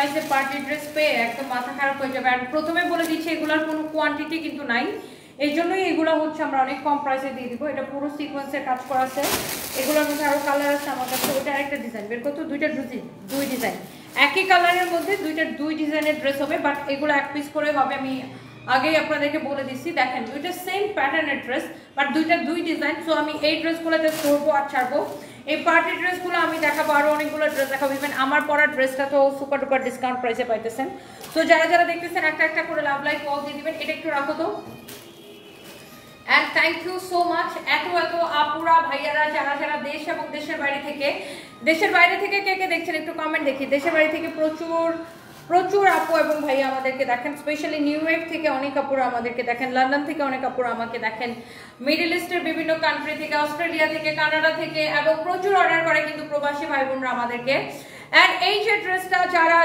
প্রাইসে party dress পেয়ে একদম মাথা খারাপ হয়ে যাবে। আর প্রথমে বলে দিচ্ছি এগুলোর কোনো কোয়ান্টিটি কিন্তু নাই, এই জন্যই এগুলো হচ্ছে আমরা অনেক কম প্রাইসে দিয়ে দিব। এটা পুরো সিকোয়েন্সের কাজ করা আছে, এগুলোর মধ্যে আরও কালার আছে আমার কাছে। ওইটা আরেকটা ডিজাইন বের করতো, দুই ডিজাইন একই কালারের মধ্যে দুই ডিজাইনের ড্রেস হবে, বাট এগুলো এক পিস করে হবে। আমি আগেই আপনাদেরকে বলে দিচ্ছি, দেখেন দুইটা সেম প্যাটার্নের ড্রেস বাট দুই ডিজাইন। সো আমি এই ড্রেসগুলো জাস্ট করবো আর ছাড়বো। এই পার্টি ড্রেসগুলো আমি দেখাবো, আরও অনেকগুলো ড্রেস দেখাবো। ইভেন আমার পরা ড্রেসটা তো সুপার ডুপার ডিসকাউন্ট প্রাইসে পাইতেছেন। তো যারা দেখতেছেন একটা একটা করে লাভ লাইক কল দিয়ে দিবেন। এটা একটু রাখো তো। And thank you so much এত আপুরা ভাইয়ারা যারা দেশ এবং দেশের বাইরে থেকে কে দেখছেন একটু কমেন্ট দেখি। দেশের বাইরে থেকে প্রচুর আপু এবং ভাইয়া আমাদেরকে দেখেন, স্পেশালি নিউ ইয়র্ক থেকে অনেক আপুরা আমাদেরকে দেখেন, লন্ডন থেকে অনেক আপুরা আমাকে দেখেন, মিডল ইস্টের বিভিন্ন কান্ট্রি থেকে, অস্ট্রেলিয়া থেকে, কানাডা থেকে, এবং প্রচুর অর্ডার করে কিন্তু প্রবাসী ভাই বোনরা আমাদেরকে। অ্যান্ড এই যে ড্রেসটা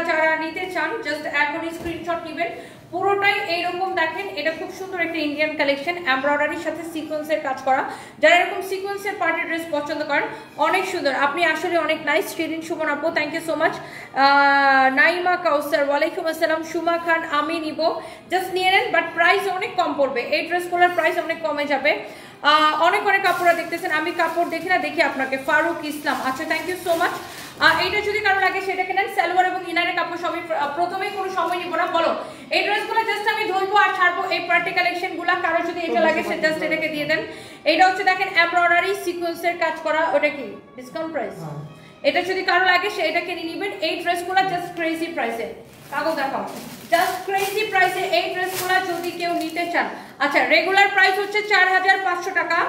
যারা নিতে চান জাস্ট এখনই স্ক্রিনশট নেবেন। পুরোটাই এইরকম দেখেন, এটা খুব সুন্দর একটা ইন্ডিয়ান কালেকশন, এমব্রয়ডারির সাথে সিকোয়েন্সের কাজ করা। যারা এরকম সিকোয়েন্সের পার্টি ড্রেস পছন্দ করেন, অনেক সুন্দর। আপনি আসলে অনেক নাইস। শিরিন সুমন আপু thank you so much. Naima Kawsar ওয়ালাইকুম আসসালাম। সুমা খান আমি নিব, জাস্ট নিয়ে নেন, বাট প্রাইস অনেক কম পড়বে। এই ড্রেসগুলোর প্রাইস অনেক কমে যাবে। অনেক কাপড়রা দেখতেছেন, আমি কাপড় দেখি না, দেখি আপনাকে। ফারুক ইসলাম, আচ্ছা থ্যাংক ইউ সো মাচ। এইটা যদি কারো লাগে সেটাকে নেন। সালোয়ার এবং ইনারের কাপড় সবই প্রথমেই কোনো সময় নিব না। বলো এই ড্রেসগুলো জাস্ট আমি ধরবো আর ছাড়বো। এই পার্টি কালেকশনগুলো কারো যদি এটা লাগে সে জাস্ট এটাকে দিয়ে দেন। এইটা হচ্ছে দেখেন এমব্রয়ডারি সিকোয়েন্সের কাজ করা। ওটা কি ডিসকাউন্ট প্রাইস? এটা যদি কারো লাগে সে এটাকে নিয়ে নেবেন। এই ড্রেসগুলো জাস্ট ক্রেজি প্রাইসে, কাগজ দেখাও, জাস্ট ক্রেজি প্রাইসে এই ড্রেসগুলো যদি কেউ নিতে চান। আচ্ছা রেগুলার প্রাইস হচ্ছে 4500 টাকা,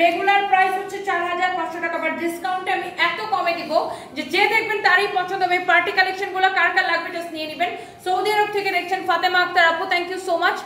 রেগুলার প্রাইস হচ্ছে 4500 টাকা, বাট ডিসকাউন্টে আমি এত কমে দিব যে দেখবেন তারই পছন্দ হবে। পার্টি কালেকশনগুলো কার লাগবে জাস্ট নিয়ে নেবেন। সৌদি আরব থেকে দেখছেন ফাতেমা আক্তার আপু থ্যাংক ইউ সো মাচ।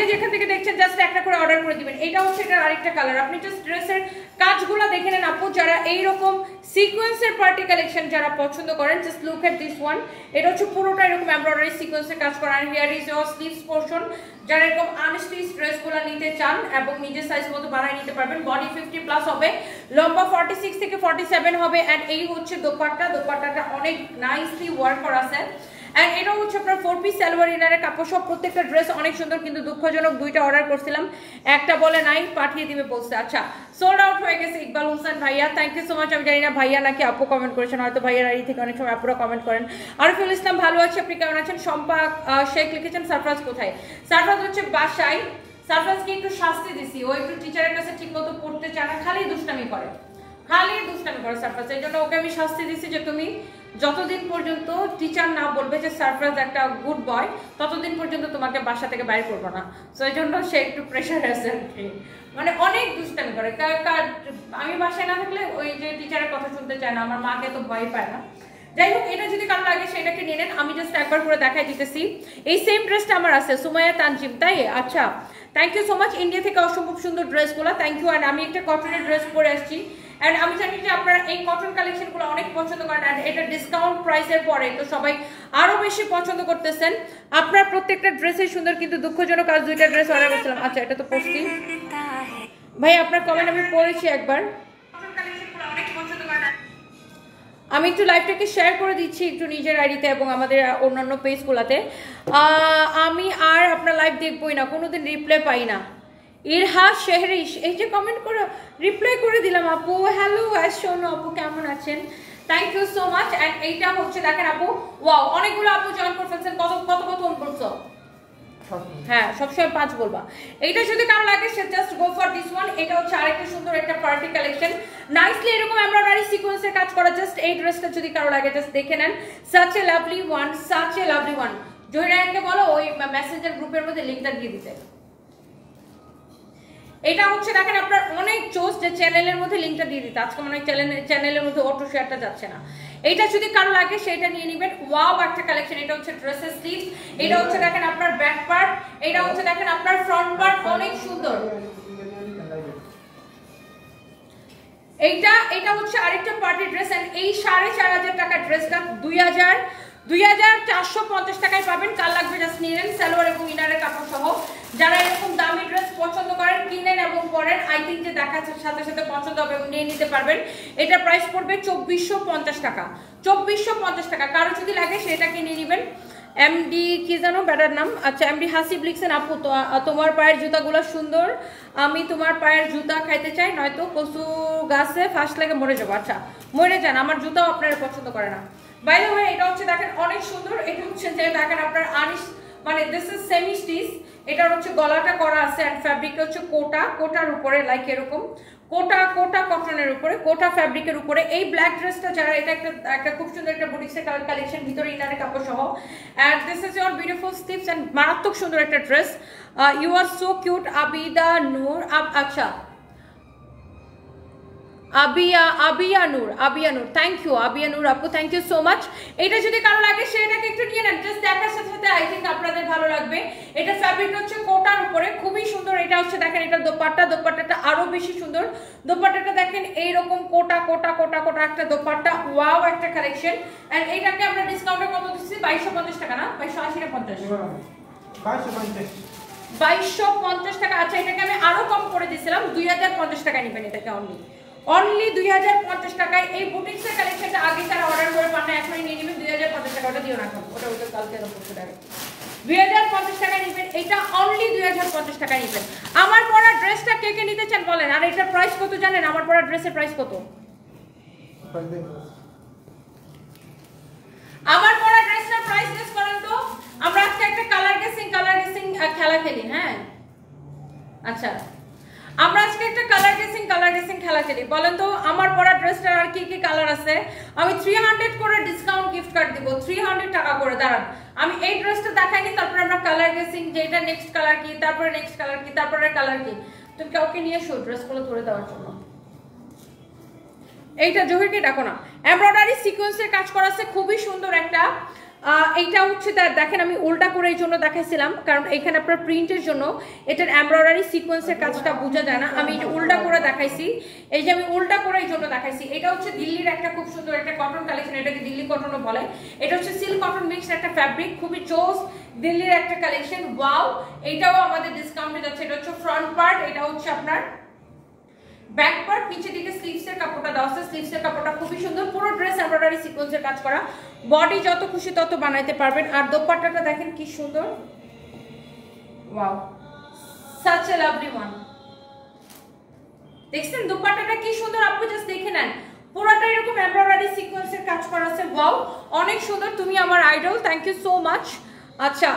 যেখান থেকে দেখছেন জাস্ট একটা করে অর্ডার করে দিবেন। এটা হচ্ছে এটার আরেকটা কালার। আপনি জাস্ট ড্রেসের কাজগুলো দেখে নেন আপু। যারা এইরকম সিকোয়েন্সের পার্টি কালেকশন যারা পছন্দ করেন, just look at this one. এটা হচ্ছে পুরোটা এরকম এমব্রয়ডারি সিকোয়েন্সের কাজ করা। Here is your sleeves portion. যারা এরকম আনস্টিচ ড্রেসগুলো নিতে চান এবং নিজের সাইজ মতো বানিয়ে নিতে পারবেন। বডি 50+ হবে, লম্বা 46 থেকে 47 হবে। অ্যান্ড এই হচ্ছে দোপাট্টাটা অনেক নাইসলি ওয়ার্ক করা আছে। এন্ড এটা হচ্ছে আপনার 4 পিস সালোয়ার ইনারের কাপড় সব। প্রত্যেকটা ড্রেস অনেক সুন্দর, কিন্তু দুঃখজনক দুইটা অর্ডার করছিলাম, একটা বলে নাই, পাঠিয়ে দিবে বলছে। আচ্ছা সোল্ড আউট হয়ে গেছে। ইকবাল হোসেন ভাইয়া থ্যাংক ইউ সো মাচ। আমি জানি না ভাইয়া নাকি আপু কমেন্ট করেছেন, হয়তো ভাইয়ার আড়ি থেকে অনেক সময় আপুরা কমেন্ট করেন। আরিফুল ইসলাম ভালো আছে, আপনি কেমন আছেন? শম্পা শেখ লিখেছেন সারফরাজ কোথায়? সারফরাজ হচ্ছে বাসায়। সারফরাজকে একটু শাস্তি দিছি, ও একটু টিচারের কাছে ঠিক মতো পড়তে চায় না, খালি দুষ্টামি করে সারফরাজ। এই জন্য ওকে আমি শাস্তি দিছি যে তুমি যতদিন পর্যন্ত টিচার না বলবে যে সারফরাজ একটা গুড বয়, ততদিন পর্যন্ত তোমাকে বাসা থেকে বাইরে করবো না। সো এই জন্য সে একটু প্রেশার আছে, মানে অনেক দুষ্টামি করে। আমি বাসায় না থাকলে ওই যে টিচারের কথা শুনতে চায় না, আমার মাকে তো ভয় পায় না। যাই হোক, এটা যদি কারো লাগে সেটাকে নিয়ে নেন। আমি জাস্ট একবার করে দেখাই দিতেছি। এই সেম ড্রেসটা আমার আছে, সুমাইয়া তানজিম, তাই? আচ্ছা thank you so much. India থেকে অসম্ভব সুন্দর ড্রেসগুলো, থ্যাংক ইউ। অ্যান্ড আমি একটা কটনের ড্রেস পরে আসছি, অ্যান্ড আমি জানি যে আপনারা এই কটন কালেকশনগুলো অনেক পছন্দ করেন। অ্যান্ড এটা ডিসকাউন্ট প্রাইসের পরে তো সবাই আরো বেশি পছন্দ করতেছেন। আপনার প্রত্যেকটা ড্রেসই সুন্দর, কিন্তু দুঃখজনক আজ দুইটা ড্রেস অর্ডার করছিলাম। আচ্ছা এটা তো পড়ছি ভাই, আপনার কমেন্ট আমি পড়েছি একবার। আমি একটু লাইভটাকে শেয়ার করে দিচ্ছি একটু নিজের আইডিতে এবং আমাদের অন্যান্য পেজগুলোতে। আমি আর আপনার লাইভ দেখবই না, কোনোদিন রিপ্লাই পাই না। ইরহা শেহরিশ এই যে কমেন্ট করে রিপ্লাই করে দিলাম আপু। হ্যালো সোনু আপু, কেমন আছেন? Thank you so much. And এইটা হচ্ছে দেখেন আপু, ওয়াও অনেকগুলো আপু জয়েন করে ফেলছেন। কত বলছো? হ্যাঁ সবসময় 5 বলবা। এইটা যদি কারো লাগে সে just go for this one. এটা হচ্ছে আরেকটা সুন্দর একটা পার্টি কালেকশন, নাইসলি এরকম এমব্রয়ডারি সিকোয়েন্সের কাজ করা। জাস্ট এই ড্রেসটা যদি কারো লাগে জাস্ট দেখে নেন। Such a lovely one. জয়রায়নকে বলো ওই মেসেঞ্জার গ্রুপের মধ্যে লিংকটা দিয়ে দিতে। এটা হচ্ছে দেখেন আপনার অনেক চোস যে চ্যানেলের মধ্যে লিংকটা দিয়ে দিতে। আজকে মনে হয় চ্যানেলের মধ্যে অটো শেয়ারটা যাচ্ছে না। এইটা যদি কারো লাগে সেটা নিয়ে নেবেন। ওয়াও একটা কালেকশন। এটা হচ্ছে ড্রেসের স্লিভস, এটা হচ্ছে দেখেন আপনার ব্যাক পার্ট, এটা হচ্ছে দেখেন আপনার ফ্রন্ট পার্ট, অনেক সুন্দর। এটা হচ্ছে আরেকটা পার্টি ড্রেস। এন্ড এই 4500 টাকা ড্রেসটা 2450 টাকায় পাবেন। কাল লাগবে জাস্ট নিয়ে নেন, সালোয়ার এবং ইনারের কাপড় সহ। যারা এরকম দামি ড্রেস পছন্দ করেন কিনেন এবং পরেন, আই থিঙ্ক যে দেখার সাথে সাথে পছন্দ হবে এবং নিয়ে নিতে পারবেন। এটা প্রাইস পড়বে 2450 টাকা, 2450 টাকা। কারো যদি লাগে সেটা কিনে নেবেন। এমডি কি জানো ব্যাটার নাম, আচ্ছা এমডি হাসিব লিখছেন, আপু তোমার পায়ের জুতাগুলো সুন্দর, আমি তোমার পায়ের জুতা খাইতে চাই, নয়তো কচু গাছে ফাঁস লাগে মরে যাবো। আচ্ছা মরে যান, আমার জুতাও আপনারা পছন্দ করে না। বাই দ্য ওয়ে এটা হচ্ছে দেখেন অনেক সুন্দর। এটা হচ্ছে যে দেখেন আপনার আনিস মানে দিস ইজ সেমি স্টিচ, এটার হচ্ছে গলাটা করা আছে এন্ড ফ্যাব্রিক হচ্ছে কোটার উপরে, লাইক এরকম কোটা কটনের উপরে, কোটা ফ্যাব্রিকের উপরে। এই ব্ল্যাক ড্রেসটা যারা, এটা একটা খুব সুন্দর একটা বুটিক্সের কালার কালেকশন, ভিতরে ইনারের কাপড় সহ। And this is your beautiful sleeves and মারাত্মক সুন্দর একটা dress. You are so cute Abida Noor. আচ্ছা আবিয়া নূর, থ্যাংক ইউ আবিয়া নূর আপু, থ্যাংক ইউ সো মাচ। এটা যদি কারো লাগে সেটাকে একটু নিয়ে নেন, জাস্ট দেখার সাথে সাথে আই থিঙ্ক আপনাদের ভালো লাগবে। এটা ফ্যাব্রিক হচ্ছে কোটার উপরে, খুবই সুন্দর। এটা হচ্ছে দেখেন এটা দোপাট্টাটা আরো বেশি সুন্দর। দোপাট্টাটা দেখেন এইরকম কোটা একটা দোপাট্টা, ওয়াও একটা কালেকশন। এন্ড এইটাকে আমরা ডিসকাউন্টে কত দিচ্ছি? 2250 টাকা না, 2280 না 50? 2250 টাকা। আচ্ছা এটাকে আমি আরো কম করে দিয়েছিলাম, 2050 টাকা নিবেন এটাকে অনলি 2050 টাকায়। এই বুটিক্সের কালেকশনটা আগে যারা অর্ডার করে পান না এখনই নিয়ে নেবেন 2050 টাকা। ওটা দিও না, ওটা কালকে 2050 টাকা নিবেন। এটা অনলি 2050 টাকা নিবেন। আমার পরা ড্রেসটা কে কে নিতে চান বলেন। আর এটার প্রাইস কত জানেন? আমার পরা ড্রেসের প্রাইস কত? আমার পরা ড্রেসটার প্রাইস গেস করেন তো। আমরা আজকে একটা কালার গেসিং খেলা খেলি। হ্যাঁ আচ্ছা আমরা আজকে একটা কালার গেসিং খেলা খেলি। বলেন তো আমার পরা ড্রেসটার আর কি কি কালার আছে? আমি 300 করে ডিসকাউন্ট গিফট কার্ড দিব, 300 টাকা করে। দাঁড়ান আমি এই ড্রেসটা দেখাইনি, তারপরে আমরা কালার গেসিং, যে এটা নেক্সট কালার কি, তারপরে নেক্সট কালার কি, তারপরে কালার কি। তুমি কাউকে নিয়ে এসো ড্রেসগুলো ধরে দেওয়ার জন্য। এইটা জহিরকে ডাকো না। এমব্রয়ডারি সিকোয়েন্সের কাজ করা আছে, খুবই সুন্দর একটা। এইটা হচ্ছে দেখেন আমি উল্টা করে এই জন্য দেখাইছিলাম, কারণ এখানে আপনার প্রিন্টের জন্য এটার এমব্রয়ডারি সিকোয়েন্সের কাজটা বোঝা যায় না। আমি উল্টা করে দেখাইছি, এই যে আমি উল্টা করে এই জন্য দেখাইছি। এটা হচ্ছে দিল্লির একটা খুব সুন্দর একটা কটন কালেকশন, এটাকে দিল্লি কটনও বলে। এটা হচ্ছে সিল্ক কটন মিক্সড একটা ফ্যাব্রিক, খুবই চোস দিল্লির একটা কালেকশন। ওয়াও, এটাও আমাদের ডিসকাউন্টে যাচ্ছে। এটা হচ্ছে ফ্রন্ট পার্ট, এটা হচ্ছে আপনার ব্যাক পার্ট, নিচে দিকে স্লিভসের কাপড়টা দেওয়া আছে। স্লিভসের কাপড়টা খুবই সুন্দর, পুরো ড্রেস এমব্রয়ডারি সিকোয়েন্সের কাজ করা। বডি যত খুশি তত বানাইতে পারবেন। আর দোপাট্টাটা দেখেন কি সুন্দর, wow such a lovely one. দেখছেন দোপাট্টাটা কি সুন্দর, আপু জাস্ট দেখে নেন। পুরোটা এরকম এমব্রয়ডারি সিকোয়েন্সের কাজ করা আছে। ওয়াও অনেক সুন্দর, তুমি আমার idol, thank you so much. আচ্ছা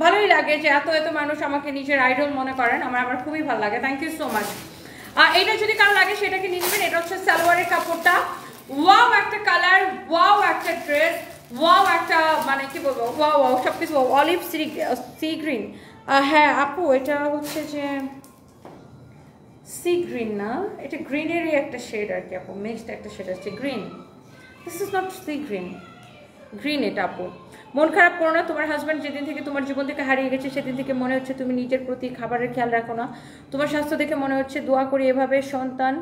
ভালোই লাগে যে এত মানুষ আমাকে নিজের আইডল মনে করেন, আমার খুবই ভালো লাগে, থ্যাংক ইউ সো মাচ। এইটা যদি কারো লাগে সেটাকে নিয়ে নেবেন। এটা হচ্ছে সালোয়ারের কাপড়টা, ওয়াও একটা কালার, ওয়াও একটা ড্রেস, ওয়াও একটা মানে কি বলবো, ওয়াও সবকিছু অলিভ সি গ্রিন। হ্যাঁ আপু এটা হচ্ছে যে সি গ্রিন না, এটা গ্রিনেরই একটা শেড আর কি আপু, মিক্সড একটা শেড আছে green. This is not sea green এটা আপু। মন খারাপ করো না, তোমার হাজব্যান্ড যেদিন থেকে তোমার জীবন থেকে হারিয়ে গেছে সেদিন থেকে মনে হচ্ছে তুমি নিজের প্রতি খাবারের খেয়াল রাখো না। তোমার স্বাস্থ্য দেখে মনে হচ্ছে, দোয়া করি এভাবে সন্তান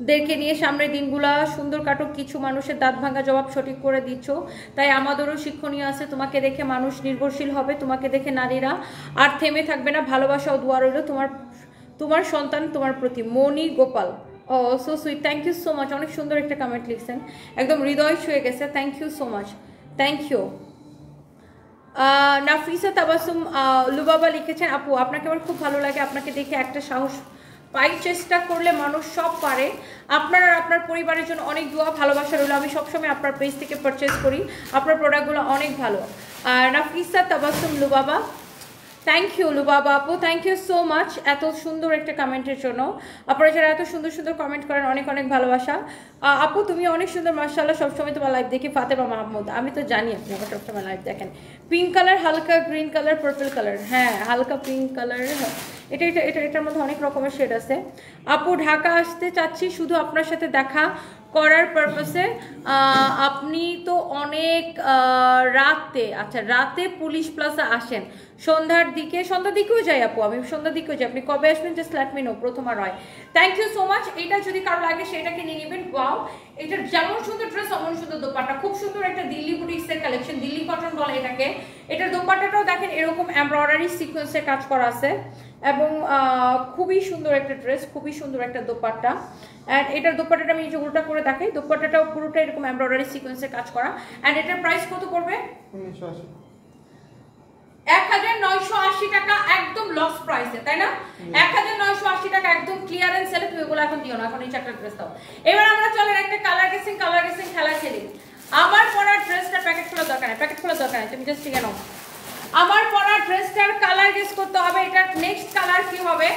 দেরকে নিয়ে সামনের দিনগুলা সুন্দর কাটুক। কিছু মানুষের দাঁত ভাঙা জবাব সঠিক করে দিচ্ছ, তাই আমাদেরও শিক্ষণীয় আছে। তোমাকে দেখে মানুষ নির্ভরশীল হবে, তোমাকে দেখে নারীরা আর থেমে থাকবে না। ভালোবাসা ও দোয়া রইল তোমার সন্তান তোমার প্রতি। Moni Gopal, oh so sweet, thank you so much. অনেক সুন্দর একটা কমেন্ট লিখছেন, একদম হৃদয় ছুঁয়ে গেছে, thank you so much, thank you. Nafisa Tabassum Lubaba লিখেছেন, আপু আপনাকে আমার খুব ভালো লাগে, আপনাকে দেখে একটা সাহস পাই। চেষ্টা করলে মানুষ সব পারে। আপনার আর আপনার পরিবারের জন্য অনেক দোয়া, ভালোবাসা রইল। আমি সবসময় আপনার পেজ থেকে পারচেস করি, আপনার প্রোডাক্টগুলো অনেক ভালো। আর নাফিসা তাবাসুম লুবাবা, থ্যাংক ইউ লুবাবা আপু, থ্যাংক ইউ সো মাচ এত সুন্দর একটা কমেন্টের জন্য। আপনারা যারা এত সুন্দর সুন্দর কমেন্ট করেন অনেক অনেক ভালোবাসা। আপু তুমি অনেক সুন্দর, মাশাআল্লাহ, সবসময় তোমার লাইভ দেখি। ফাতেমা মাহমুদ, আমি তো জানি আপনি আমার সবসময় লাইভ দেখেন। পিঙ্ক কালার, হালকা গ্রিন কালার, পার্পল কালার, হ্যাঁ হালকা পিঙ্ক কালার, এটার মধ্যে অনেক রকমের শেড আছে। আপু ঢাকা আসতে চাচ্ছি শুধু আপনার সাথে দেখা করার পারপাসে। আপনি তো অনেক রাতে, আচ্ছা রাতে পুলিশ প্লাজা আসেন, সন্ধ্যার দিকেও যাই আপু, আমি সন্ধ্যার দিকেও যাই। আপনি কবে আসবেন জাস্ট লেট মি নো, প্রথম আর হয়। Thank you so much. এটা যদি কারো লাগে সেটাকে নিয়ে নেবেন। ওয়াও, এটার যেমন সুন্দর অমন সুন্দর দোপাট্টা, খুব সুন্দর একটা দিল্লি বুটিক্সের কালেকশন, দিল্লি কটন বলে এটাকে। এটার দোপাট্টাটাও দেখেন এরকম এমব্রয়ডারি সিকোয়েন্সের কাজ করা আছে এবং খুবই সুন্দর একটা ড্রেস, খুবই সুন্দর একটা দোপাট্টা। অ্যান্ড এটার দোপাট্টাটা আমি উল্টা করে দেখাই, দোপাট্টাটাও পুরোটা এরকম এমব্রয়ডারি সিকোয়েন্সের কাজ করা। অ্যান্ড এটার প্রাইস কত পড়বে? 1980 টাকা, একদম লস প্রাইসে, তাই না? 1980 টাকা একদম ক্লিয়ারেন্স সেলে। তুমি এগুলো এখন দিও না, এখন এই চারটা ড্রেস দাও। এবার আমরা চলেন একটা কালার গেসিং খেলা খেলি। আমার পরা ড্রেসটা প্যাকেট খোলার দরকার নেই, প্যাকেট খোলার দরকার নেই, তুমি জাস্ট ঠিক নাও। আমার পরা ড্রেসটার কালার গেস করতে হবে, এটার নেক্সট কালার কি হবে?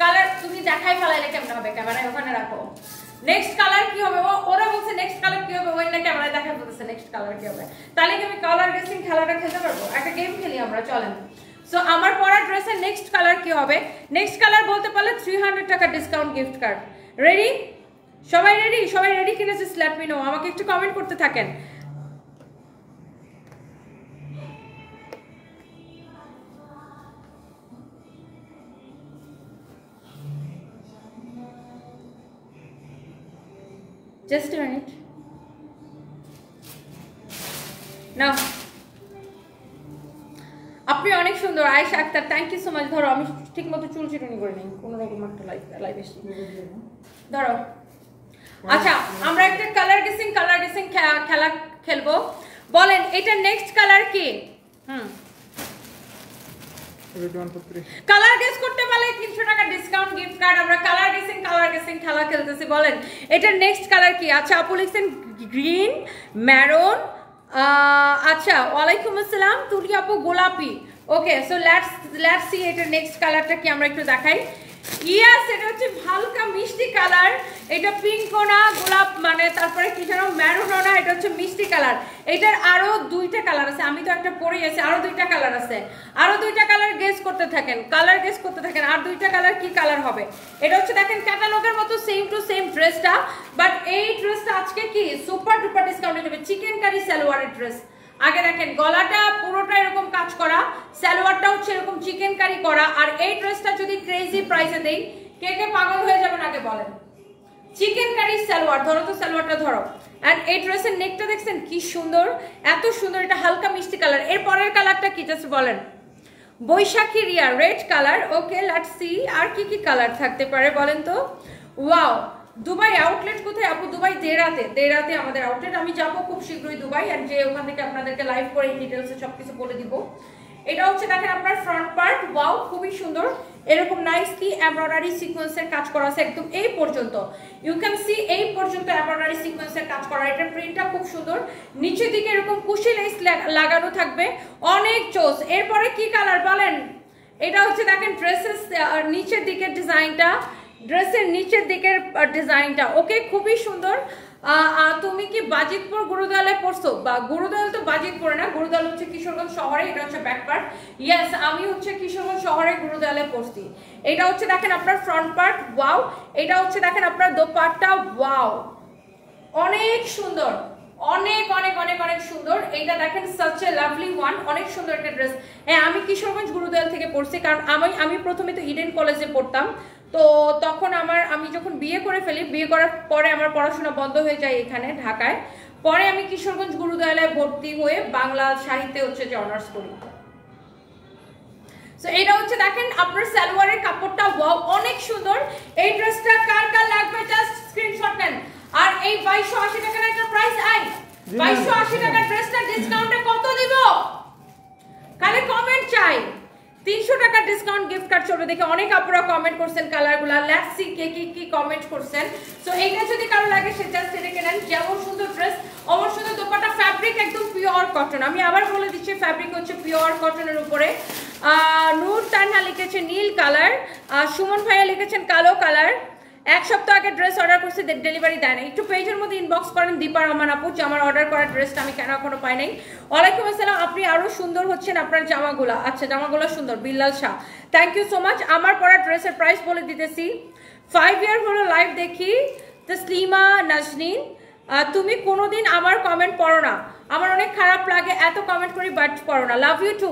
কালার তুমি দেখাই ফেলাইলে কেমন হবে, ক্যামেরায় ওখানে রাখো। নেক্সট কালার কি হবে? ওরা বলছে নেক্সট কালার কি হবে, ওই না ক্যামেরায় দেখা বলতেছে নেক্সট কালার কি হবে। তাহলে কি আমি কালার গেসিং খেলাটা খেলতে পারবো? একটা গেম খেলি আমরা, চলেন। সো আমার পরা ড্রেসের নেক্সট কালার কি হবে? নেক্সট কালার বলতে পারলে 300 টাকা ডিসকাউন্ট গিফট কার্ড। রেডি? সবাই রেডি? সবাই রেডি কিনা জাস্ট লেট মি নো, আমাকে একটু কমেন্ট করতে থাকেন। Just a minute. Now, আপনি অনেক সুন্দর Ayesha Akter, thank you so much. ধরো আমি ঠিক মতো চুল চিরুনি করে নিই, কোনো রকম একটা লাইভ এসে ধরো। আচ্ছা, আমরা একটা কালার গেসিং খেলা খেলবো। বলেন এটা নেক্সট কালার কি? কালার গেস করতে পারলে 300 টাকা ডিসকাউন্ট গিফট কার্ড। আমরা কালার গেসিং খেলা খেলতেছি। বলেন এটা নেক্সট কালার কি? আচ্ছা, আপু লিখছেন গ্রিন, ম্যারুন। আচ্ছা, ওয়ালাইকুম আসসালাম তুলি আপু, গোলাপি। ওকে, সো লেটস সি এটা নেক্সট কালারটা কি, আমরা একটু দেখাই। ইয়েস, এটা হচ্ছে হালকা মিষ্টি কালার। এটা পিঙ্কও না, গোলাপ মানে তারপরে কি যেন ম্যারুনও না, এটা হচ্ছে মিষ্টি কালার। এটার আরো দুইটা কালার আছে, আমি তো একটা পরেই আছি, আরো দুইটা কালার আছে। আরো দুইটা কালার গেস করতে থাকেন, কালার গেস করতে থাকেন। আর দুইটা কালার কি কালার হবে? এটা হচ্ছে দেখেন ক্যাটালগের মতো সেম টু সেম ড্রেসটা, বাট এই ড্রেসটা আজকে কি সুপার ডুপার ডিসকাউন্টে যাবে। চিকেন কারি সালোয়ারের ড্রেস। আগে দেখেন গলাটা পুরোটা এরকম কাজ করা, সালোয়ারটা হচ্ছে এরকম চিকেন কারি করা। আর এই ড্রেসটা যদি ক্রেজি প্রাইসে দেই, কে কে পাগল হয়ে যাবেন আগে বলেন। চিকেন কারি সালোয়ার, ধরো তো সালোয়ারটা ধরো। এন্ড এই ড্রেসের নেকটা দেখছেন কি সুন্দর, এত সুন্দর। এটা হালকা মিষ্টি কালার। এর পরের কালারটা কি জাস্ট বলেন। Boishakhi Riya, red colour. Okay, let's see আর কি কি কালার থাকতে পারে বলেন তো। ওয়াও, দুবাই আউটলেট কোথায় আপু? দুবাই দেরাতে আমাদের আউটলেট। আমি যাবো খুব শীঘ্রই দুবাই, আর যে ওখান থেকে আপনাদেরকে লাইভ করে ডিটেলসে সবকিছু বলে দিব। এটা হচ্ছে দেখেন আপনার ফ্রন্ট পার্ট, ওয়াও খুবই সুন্দর। এরকম নাইসলি এমব্রয়ডারি সিকোয়েন্সের কাজ করা আছে একদম এই পর্যন্ত। ইউ ক্যান সি এই পর্যন্ত এমব্রয়ডারি সিকোয়েন্সের কাজ করা। এটার প্রিন্টটা খুব সুন্দর, নিচের দিকে এরকম কুশি লেস লাগানো থাকবে, অনেক চোস। এরপরে কি কালার বলেন? এটা হচ্ছে দেখেন ড্রেসের নিচের দিকের ডিজাইনটা, ড্রেসের নিচের দিকের ডিজাইনটা। ওকে, খুবই সুন্দর। তুমি কি বাজিতপুর গুরুদয়ালে পড়ছো? বা গুরুদয়াল তো বাজিতপুরে না, গুরুদয়াল হচ্ছে কিশোরগঞ্জ শহরে। এটা হচ্ছে ব্যাক পার্ট। ইয়েস, আমি হচ্ছে কিশোরগঞ্জ শহরে গুরুদয়ালে পড়ছি। এটা হচ্ছে দেখেন আপনার ফ্রন্ট পার্ট, ওয়াও। এটা হচ্ছে দেখেন আপনার দোপাট্টা, ওয়াও অনেক সুন্দর, অনেক অনেক অনেক অনেক সুন্দর। এইটা দেখেন সাচ এ লাভলি ওয়ান, অনেক সুন্দর একটা ড্রেস। হ্যাঁ, আমি কিশোরগঞ্জ গুরুদয়াল থেকে পড়ছি, কারণ আমি প্রথমে তো ইডেন কলেজে পড়তাম। তো তখন আমি যখন বিয়ে করে ফেলি, বিয়ে করার পরে আমার পড়াশোনা বন্ধ হয়ে যায় এখানে ঢাকায়। পরে আমি কিশোরগঞ্জ গুরুদয়ালে ভর্তি হয়ে বাংলা সাহিত্যে হচ্ছে যে অনার্স করি। সো এটা হচ্ছে দেখেন আপনার সালোয়ারের কাপড়টা, ওয়াও অনেক সুন্দর। এই ড্রেসটা কার কার লাগবে জাস্ট স্ক্রিনশট নেন। আর এই 2280 টাকার একটা প্রাইস, 2280 টাকার ড্রেসটা ডিসকাউন্টে কত দিব? কালে কমেন্ট চাই। 300 টাকা ডিসকাউন্ট গিফট কার্ড চলে। দেখে অনেক আপুরা কমেন্ট করছেন কালারগুলো, লেটস সি কে কি কমেন্ট করছেন। সো এইটা যদি কারো লাগে সে জাস্ট এটা কেনেন। যেমন সুন্দর ড্রেস, অমর সুন্দর দোপাট্টা, ফ্যাব্রিক একদম পিওর কটন। আমি আবার বলে দিচ্ছি, ফ্যাব্রিক হচ্ছে পিওর কটনের উপরে। নূর তানহা লিখেছে নীল কালার, সুমন ভাইয়া লিখেছেন কালো কালার। এক সপ্তাহ আগে ড্রেস অর্ডার করছি, ডেলিভারি দেয় না। একটু পেজের মধ্যে ইনবক্স করেন দীপা রহমান আপু যে আমার অর্ডার করা ড্রেসটা আমি কেন এখনো পাই নাই। ওয়ালাইকুম আসসালাম, আপনি আরো সুন্দর হচ্ছেন আপনার জামাগুলা। আচ্ছা, জামাগুলো সুন্দর, Billal Shah, thank you so much. আমার পরা ড্রেসের প্রাইস বলে দিতেছি। 5 ইয়ার হলো লাইভ দেখি। তসলিমা নাজনীন, তুমি কোনোদিন আমার কমেন্ট পড়ো না, আমার অনেক খারাপ লাগে, এত কমেন্ট করি বাট পড়ো না। Love you too,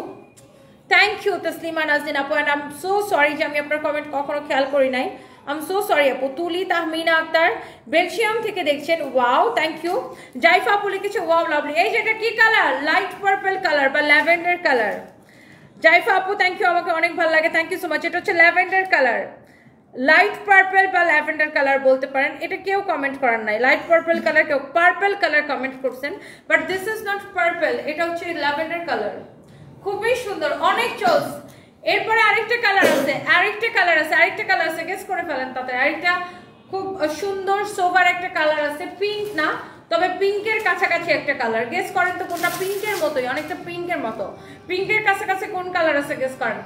thank you Taslima Nazneen আপু। And I am so sorry যে আমি আপনার কমেন্ট কখনো খেয়াল করি নাই। আই এম সো সরি আপু। তুলি তাহমিনা আক্তার বেলজিয়াম থেকে দেখছেন, ওয়াও থ্যাংক ইউ। জাইফা আপু লিখেছে ওয়াও লাভলি। এই যেটা কি কালার? লাইট পার্পল কালার বা ল্যাভেন্ডার কালার। জাইফা আপু থ্যাংক ইউ, আমাকে অনেক ভালো লাগে, থ্যাংক ইউ সো মাচ। এটা হচ্ছে ল্যাভেন্ডার কালার, লাইট পার্পল বা ল্যাভেন্ডার কালার বলতে পারেন। এটা কেউ কমেন্ট করার নাই, লাইট পার্পল কালার, কেউ পার্পল কালার কমেন্ট করছেন, but this is not purple, এটা হচ্ছে ল্যাভেন্ডার কালার। খুবই সুন্দর, অনেক চোস। এরপরে আরেকটা কালার আছে, আরেকটা কালার আছে, আরেকটা কালার আছে, গেস করে ফেলেন তাতে। আরেকটা খুব সুন্দর সোভার একটা কালার আছে, পিঙ্ক না তবে পিঙ্কের কাছাকাছি একটা কালার। গেস করেন তো কোনটা? পিঙ্কের মতোই, অনেকটা পিঙ্কের মতো, পিঙ্কের কাছাকাছি কোন কালার আছে গেস করেন।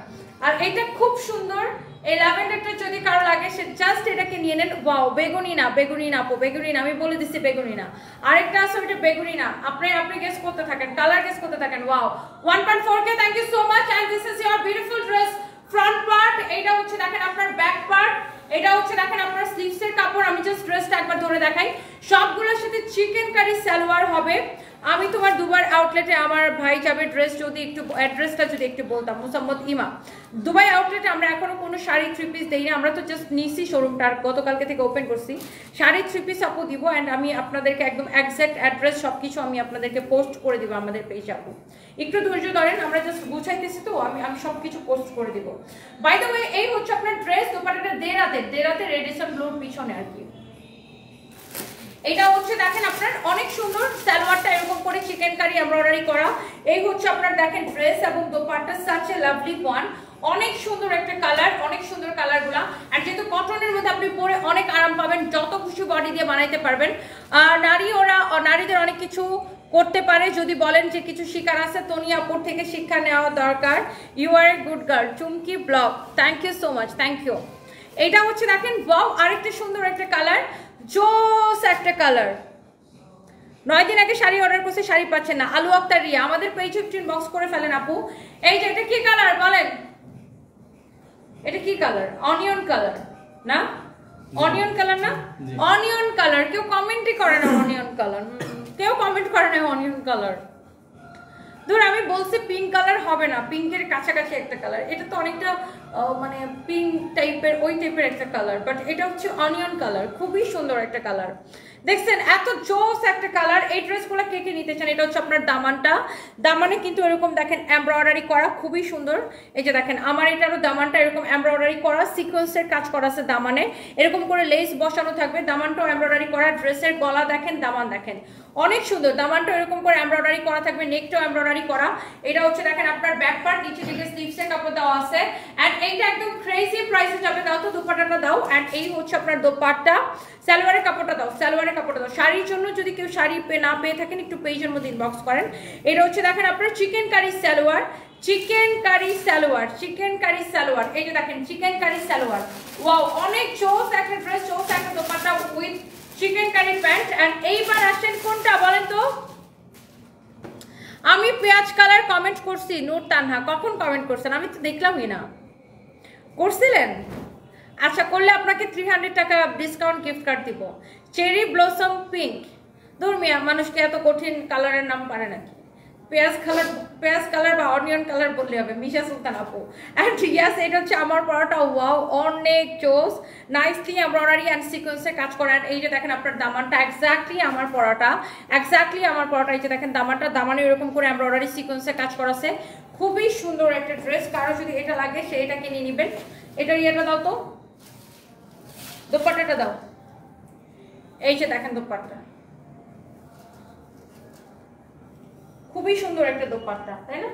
আর এটা খুব সুন্দর, এই ল্যাভেন্ডারটা যদি কারো লাগে সে জাস্ট এটাকে নিয়ে নেন। ওয়াও, বেগুনি না, বেগুনি না আপু, বেগুনি না, আমি বলে দিচ্ছি বেগুনি না। আরেকটা আছে ওইটা বেগুনি না। আপনি গেস করতে থাকেন, কালার গেস করতে থাকেন। Wow 1.4K, thank you so much. And this is your beautiful dress front part. এটা হচ্ছে দেখেন আপনার ব্যাক পার্ট, এটা হচ্ছে দেখেন আপনার স্লিভসের কাপড়। আমি জাস্ট ড্রেসটা একবার ধরে দেখাই। সবগুলোর সাথে চিকেন কারি সালোয়ার হবে। আমি তোমার দুবার আউটলেটে আমার ভাই যাবে ড্রেস, যদি একটু অ্যাড্রেসটা যদি একটু বলতাম। মুসাম্মদ ইমা, দুবাই আউটলেটে আমরা এখনো কোনো শাড়ি থ্রি পিস দিই না, আমরা তো জাস্ট নিছি শোরুমটা, গতকালকে থেকে ওপেন করছি। শাড়ি থ্রি পিস আপু দিব, অ্যান্ড আমি আপনাদেরকে একদম এক্সাক্ট অ্যাড্রেস সব কিছু আমি আপনাদেরকে পোস্ট করে দিব আমাদের পেজে আপু। একটু ধৈর্য ধরেন, আমরা জাস্ট বুঝাইতেছি তো, আমি সব কিছু পোস্ট করে দিব। বাই দ্য ওয়ে, এই হচ্ছে আপনার ড্রেস। দোপাট্টাটা দেরাতে রেডিসন ব্লুর পিছনে আর কি। এটা হচ্ছে দেখেন আপনার অনেক সুন্দর, সালোয়ারটা এরকম করে চিকেন কারি এমব্রয়ডারি করা। এই হচ্ছে আপনার দেখেন ড্রেস এবং dupatta, such a lovely one. অনেক সুন্দর একটা কালার, অনেক সুন্দর কালারগুলা। আর যেহেতু কটনের মধ্যে আপনি পরে অনেক আরাম পাবেন, যত খুশি বডি দিয়ে বানাইতে পারবেন। নারীদের অনেক কিছু করতে পারে, যদি বলেন যে কিছু শিকার আছে, তনিয়া আপুর থেকে শিক্ষা নেওয়া দরকার। You are a good girl, Chumki blog, thank you so much, thank you. এটা হচ্ছে দেখেন ওয়াও, আরেকটা সুন্দর একটা কালার, জোস একটা কালার। 9 দিন আগে শাড়ি অর্ডার করছে, শাড়ি পাচ্ছেন না। আলু আক্তার রিয়া, আমাদের পেজে বক্স করে ফেলেন আপু। এই যে এটা কি কালার বলেন? এটা কি কালার? অনিয়ন কালার না? অনিয়ন কালার না? Onion colour. কেউ কমেন্টই করে না অনিয়ন কালার, কেউ কমেন্ট করে না অনিয়ন কালার। ধর আমি বলছি পিঙ্ক কালার হবে না, পিঙ্কের কাছাকাছি একটা কালার। এটা তো অনেকটা মানে পিঙ্ক টাইপের, ওই টাইপের একটা কালার, বাট এটা হচ্ছে অনিয়ন কালার। খুবই সুন্দর একটা কালার, দেখছেন এত জোস একটা কালার। এই ড্রেসগুলো কে কে নিতে চান? এটা হচ্ছে আপনার দামানটা, দামানে কিন্তু এরকম দেখেন এমব্রয়ডারি করা, খুবই সুন্দর। এই যে দেখেন আমার এটারও দামানটা এরকম এমব্রয়ডারি করা, সিকোয়েন্সের কাজ করা আছে দামানে, এরকম করে লেস বসানো থাকবে। দামানটাও এমব্রয়ডারি করা, ড্রেসের গলা দেখেন, দামান দেখেন অনেক সুন্দর। দামানটা এরকম করে এমব্রয়ডারি করা থাকবে, নেকটাও এমব্রয়ডারি করা। এটা হচ্ছে দেখেন আপনার ব্যাক পার্ট, নিচে দিকে স্লিভসের কাপড় দেওয়া আছে। এন্ড এইটা একদম ক্রেজি প্রাইসে যাবে। দাও তো দুপাট্টাটা দাও। এন্ড এই হচ্ছে আপনার দোপাট্টা, সালোয়ারের কাপড়টা দাও, সালোয়ারের কাপড়টা দাও। শাড়ির জন্য যদি কেউ শাড়ি না পেয়ে থাকেন, একটু পেজের মধ্যে ইনবক্স করেন। এটা হচ্ছে দেখেন আপনার chikankari salwar, chikankari salwar, chikankari salwar. এই যে দেখেন চিকেন কারি সালোয়ার, ওয়াও অনেক চোস একটা ড্রেস, চোস একটা dupatta with chikankari pant. And এইবার আসেন কোনটা বলেন তো? আমি পেঁয়াজ কালার কমেন্ট করছি, নূর তানহা কখন কমেন্ট করছেন? আমি তো দেখলামই না। করছিলেন? আচ্ছা, করলে আপনাকে 300 টাকা ডিসকাউন্ট গিফট কার্ড দিব। চেরি ব্লসম পিঙ্ক, ধর্মিয়া মানুষকে এত কঠিন কালারের নাম পারে নাকি? পেঁয়াজ কালার বা অনিয়ন কালার বললে হবে। মিশা সুলতান আপু, অ্যান্ড ইয়াস এটা হচ্ছে আমার পরাটা, ওয়াও অনেক জোস, নাইসলি এমব্রয়ডারি অ্যান্ড সিকোয়েন্সে কাজ করেন। এই যে দেখেন আপনার দামানটা এক্স্যাক্টলি আমার পরাটা, এক্স্যাক্টলি আমার পরাটা। এই যে দেখেন দামানটা, দামানে এরকম করে এমব্রয়ডারি সিকোয়েন্সে কাজ করা আছে। খুবই সুন্দর একটা ড্রেস, কারো যদি এটা লাগে সে এটা কিনে নেবেন। এটার ইয়েটা দাও তো, দোপাট্টাটা দাও। এই যে দেখেন দোপাট্টা, খুবই সুন্দর একটা দোপাট্টা, তাই না?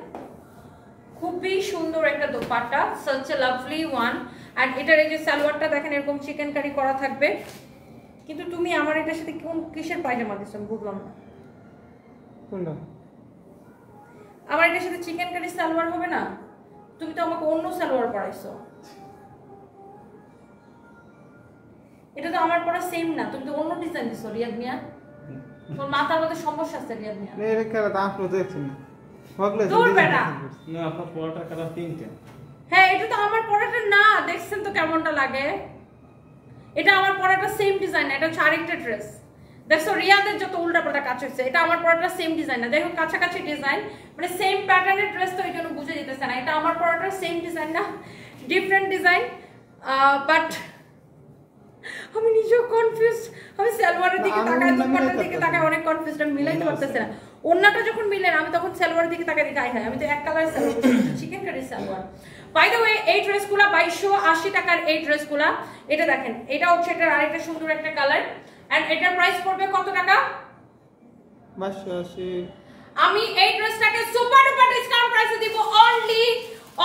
খুবই সুন্দর একটা dupatta, such a lovely one। আর এটার এই যে সালোয়ারটা দেখেন এরকম চিকেন কারি করা থাকবে। কিন্তু তুমি আমার এটার সাথে কোন কিসের পায়জামা দিছো বুঝলাম না। কোনটা? আমার এটার সাথে চিকেন কারি সালোয়ার হবে না? তুমি তো আমাকে অন্য সালোয়ার পরাইছো। এটা তো আমার পরা সেম না, তুমি তো অন্য ডিজাইন দিছো রিয়াদ মিয়া। তোর মাথার মধ্যে সমস্যা আছে রিয়াদ মিয়া। এর কালার আপনি দেখছেন না? হগলে দূর বেটা। না আপনার পরাটা কালার তিনটা। হ্যাঁ, এটা তো আমার পরাটা না, দেখছেন তো কেমনটা লাগে। এটা আমার পরাটা সেম ডিজাইন না, এটা হচ্ছে আরেকটা ড্রেস। দেখছো রিয়াদের যত উল্টাপাল্টা কাজ হচ্ছে, এটা আমার পরাটা সেম ডিজাইন না। দেখো কাছাকাছি ডিজাইন, মানে সেম প্যাটার্নের ড্রেস, তো এই জন্য বুঝে যেতেছে না। এটা আমার পরাটা সেম ডিজাইন না, ডিফারেন্ট ডিজাইন। বাট আমি নিজেও কনফিউজ, আমি সালোয়ারের দিকে আমি তাকাই, ওড়না দুপাট্টার মিলাইতে দিকে পারতেছি তাকাই, অনেক কনফিউজ, আমি মিলাইতে পারতেছি না। ওড়নাটা যখন মিলেন আমি তখন সালোয়ারের দিকে তাকাই, গায়ে হয় আমি তো এক colour salwar, chikankari salwar. By the way এই ড্রেসগুলো 2280 টাকার, এই ড্রেসগুলো এটা দেখেন, এটা হচ্ছে এটার আরেকটা সুন্দর একটা কালার, এন্ড এটার প্রাইস পড়বে কত টাকা? 2280। আমি এই ড্রেসটাকে সুপার ডুপার ডিসকাউন্ট প্রাইসে দিব অনলি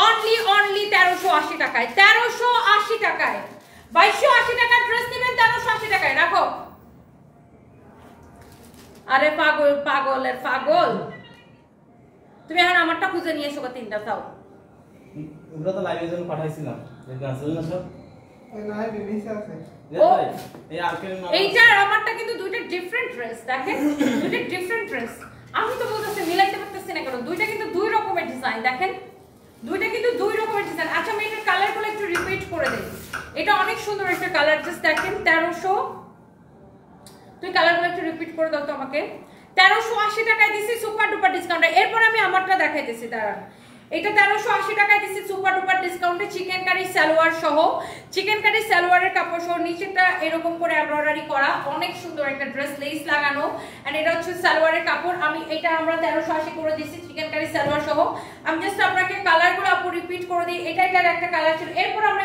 1380 টাকায়। 1380 টাকায় 2280 টাকার ড্রেস নেবেন 1380 টাকায়। রাখো। আরে পাগল, পাগলের পাগল, তুমি এখন আমারটা খুঁজে নিয়ে এসো, তিনটা দাও। ওগুলো তো লাইভের জন্য পাঠাইছিলাম, দেখবেন আসলে না সব এই লাইভে নিচে আছে। এই আর্কের নাম এইটা আমারটা কিন্তু দুইটা ডিফারেন্ট ড্রেস, দেখেন দুইটা ডিফারেন্ট ড্রেস। আমি তো বলতেছি মিলাইতে পারতেছি না কেন, দুইটা কিন্তু দুই রকমের ডিজাইন, দেখেন দুইটা কিন্তু দুই রকমের ডিজাইন। আচ্ছা আমি এটার কালারগুলো একটু রিপিট করে দেই, এটা অনেক সুন্দর একটা কালার, জাস্ট দেখেন 1300, তুই কালারগুলো একটু রিপিট করে দাও তো আমাকে। 1380 টাকায় দিছি সুপার ডুপার ডিসকাউন্টে। এরপর আমি আমারটা দেখাইতেছি, দাঁড়ান। এটা 1380 টাকায় দিছি সুপার ডুপার ডিসকাউন্টে, চিকেন কারি সালোয়ার সহ, চিকেন কারি সালোয়ারের কাপড় সহ, নিচেটা এরকম করে এমব্রয়ডারি করা, অনেক সুন্দর একটা ড্রেস, লেস লাগানো, এন্ড এটা হচ্ছে সালোয়ারের কাপড়। আমি এটা আমরা 1380 করে দিছি চিকেন কারি সালোয়ার সহ। আমি জাস্ট আপনাকে কালারগুলো আপু রিপিট করে দিই। এটার একটা কালার ছিল, এরপর আমরা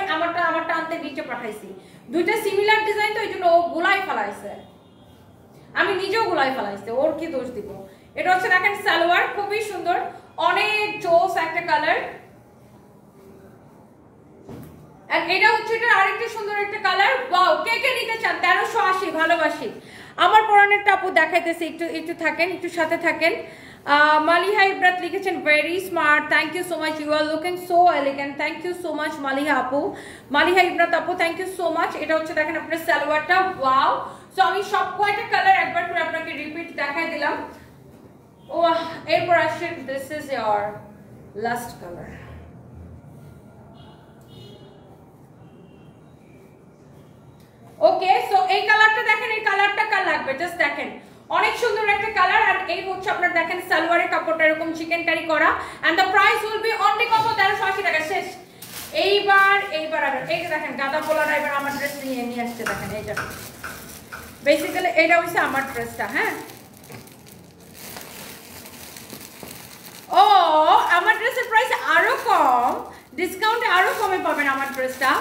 আমারটা আনতে নিচে পাঠাইছি। দুইটা সিমিলার ডিজাইন তো এই জন্য ও গুলাই ফেলাইছে, আমি নিজেও গুলাই ফেলাইছি, ওর কি দোষ দিব। এটা হচ্ছে দেখেন সালোয়ার, খুবই সুন্দর, অনেক জোস একটা কালার, আর এটা হচ্ছে এটা আরেকটা সুন্দর একটা কালার। ওয়াও, কে কে নিতে চান? 1380, ভালোবাসি। আমার পরানেরটা আপু দেখাইতেছি, একটু থাকেন, একটু সাথে থাকেন। মালিহা ইব্রাত লিখেছেন very smart, thank you so much, you are looking so elegant, thank you so much Maliha আপু, মালিহা ইব্রাত আপু, থ্যাংক ইউ সো মাচ। এটা হচ্ছে দেখেন আপনার সালোয়ারটা, ওয়াও। সো আমি সব কয়টা কালার একবার করে আপনাকে রিপিট দেখাই দিলাম। ও এরপর আসছে, this is your last colour. Okay, so এই কালারটা দেখেন, এই কালারটা কার লাগবে জাস্ট দেখেন, অনেক সুন্দর একটা কালার। আর এই হচ্ছে আপনার দেখেন সালোয়ারের কাপড়টা এরকম চিকেন কারি করা, and the price will be only কত? 1380 টাকা। শেষ। এইবার আবার এই যে দেখেন গাদা পোলাটা এবার আমার ড্রেস নিয়ে আসছে, দেখেন এইটা বেসিক্যালি এটা হচ্ছে আমার ড্রেসটা। হ্যাঁ, ও আমার ড্রেসের প্রাইস আরো কম, ডিসকাউন্টে আরো কমে পাবেন আমার ড্রেসটা।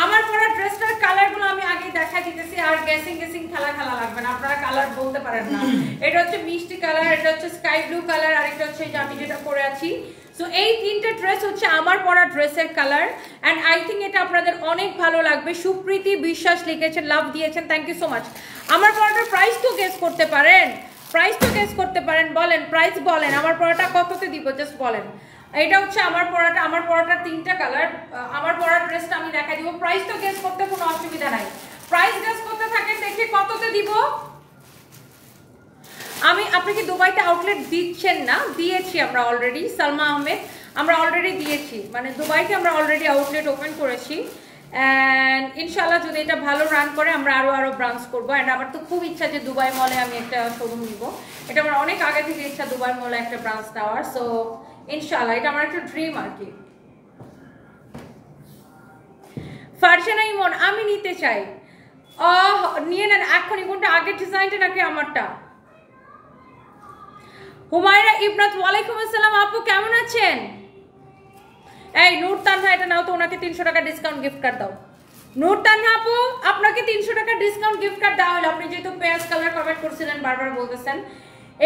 আমার পরা ড্রেসটার কালারগুলো আমি আগে দেখা দিতেছি, আর গেসিং খেলা লাগবে না, আপনারা কালার বলতে পারেন না। এটা হচ্ছে মিষ্টি কালার, এটা হচ্ছে স্কাই ব্লু কালার, আর এটা হচ্ছে আমি যেটা পরে আছি। সো এই তিনটে ড্রেস হচ্ছে আমার পরা ড্রেসের কালার, এন্ড আই থিঙ্ক এটা আপনাদের অনেক ভালো লাগবে। সুপ্রীতি বিশ্বাস লিখেছেন, লাভ দিয়েছেন, থ্যাংক ইউ সো মাচ। আমার পরাটার প্রাইস তো গেস করতে পারেন, প্রাইস তো গেস করতে পারেন, বলেন প্রাইস বলেন, আমার পরাটা কততে দিব জাস্ট বলেন। এটা হচ্ছে আমার পরাটার তিনটা কালার, আমার পরার ড্রেসটা আমি দেখাই দিব, প্রাইস তো গেস করতে কোনো অসুবিধা নাই, প্রাইস গেস করতে থাকেন, দেখি কততে দিব। আপনি কি দুবাইতে আউটলেট দিচ্ছেন না? দিয়েছি আমরা অলরেডি, সালমা আহমেদ, আমরা অলরেডি দিয়েছি, মানে দুবাইতে আমরা অলরেডি আউটলেট ওপেন করেছি, এন্ড ইনশাআল্লাহ যদি এটা ভালো রান করে আমরা আরো ব্রাঞ্চ করবো। এন্ড আমার তো খুব ইচ্ছা যে দুবাই মলে আমি একটা শোরুম নিব, এটা আমার অনেক আগে থেকে ইচ্ছা দুবাই মলে একটা ব্রাঞ্চ দেওয়ার। সো ইনশাআল্লাহ এটা আমার একটা ড্রিম আর কি। ফারজানা ইমন, আমি নিতে চাই, নিয়ে নেন এখনই। কোনটা, আগের ডিজাইনটা নাকি আমারটা? হুমায়রা ইবনাত, ওয়ালাইকুম আসসালাম আপু, কেমন আছেন? এই নূর তানহা, এটা নাও তো, ওনাকে 300 টাকা ডিসকাউন্ট গিফট কার্ড দাও। নূর তানহা আপু, আপনাকে 300 টাকা ডিসকাউন্ট গিফট কার্ড দেওয়া হলো, আপনি যেহেতু পেঁয়াজ কালার কমেন্ট করছিলেন, বারবার বলতেছেন।